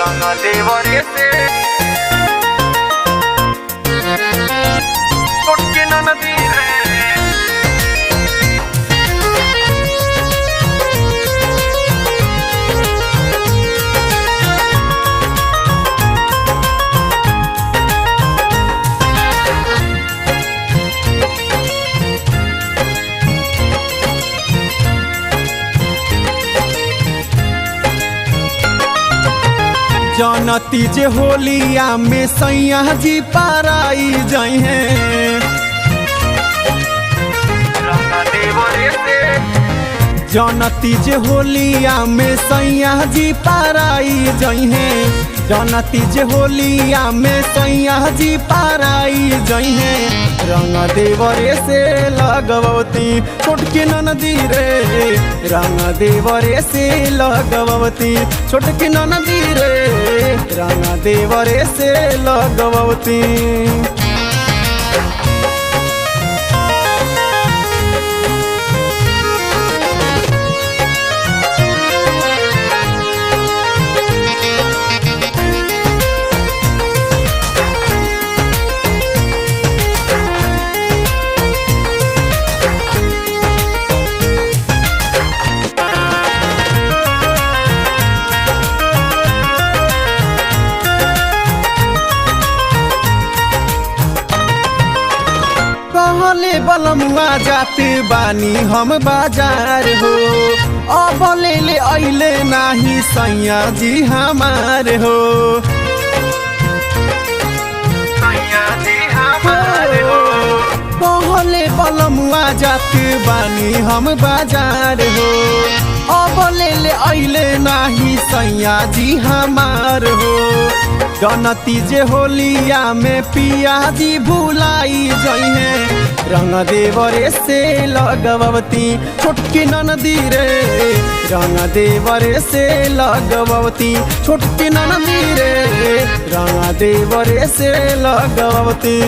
रंग देवरे से छोटकी ननदी रे। जानती जे होलिया में सैया जी पाराई जाई हैं। रंग देवरे से जानती जे होलिया में सैया जी पाराई जाई हैं। जानती जे होलिया में सैया जी पाराई जाई हैं। रंग देवरे से लगवती छोटकी ननदी रे। रंग देवरे से लगवती छोटकी ननदी रे। रंग देवरे से लगवती। कहले बलमुआ जाते बानी हम बाजार हो। अब ले अइले नाही सैया जी हमार हो। सैया जी हमारे हो। कहले बलमुआ जाते बानी हम बाजार हो। अब ले अइले नाही सैया जी हमार हो। जानती जे होलिया में पिया जी भुलाई जाई हैं। रंग देवरे से लगवती छोटकी ननदी रे। रंग देवरे से लगवती छोटकी ननदी रे। रंग देवरे से लगवती।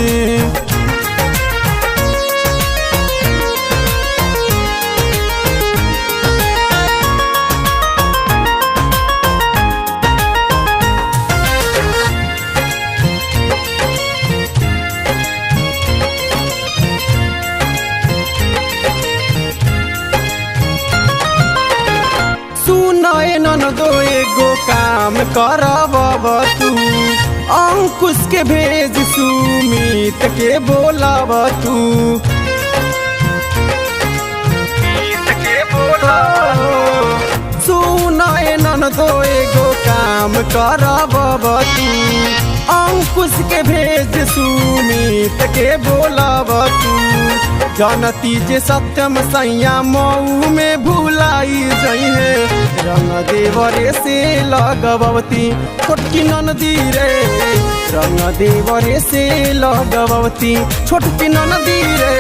सुनाए ननदो एगो काम करब तू। अंकुश के भेज सुमित के बोलब तू। गीत के बोला सुनाए ननदो एगो काम करब तू। अंकुश के भेज सुमित के बोलब तू। जानती जे सत्यम सैया मऊ में भुलाई जाई है। रंग देवरे से लगवती छोटकी ननदी रे। रंग देवरे से लगवती छोटकी ननदी रे।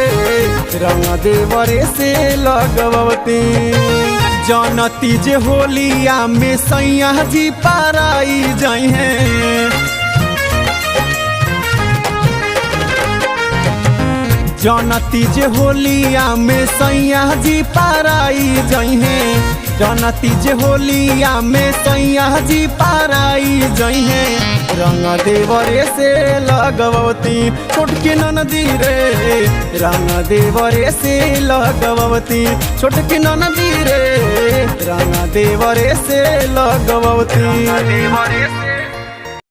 रंग देवरे से लगवती। जानती जे होलिया में सैया जी पाराई जाई हैं। जानती जे होलिया में सैया जी पाराई जाई हैं। जानती जे होलिया में सैया जी पाराई जाई हैं। रंग देवरे से लगवती छोटकी ननदी रे। रंग देवरे से लगवती छोटकी ननदी रे। रंग देवरे से लगवती। देवरे से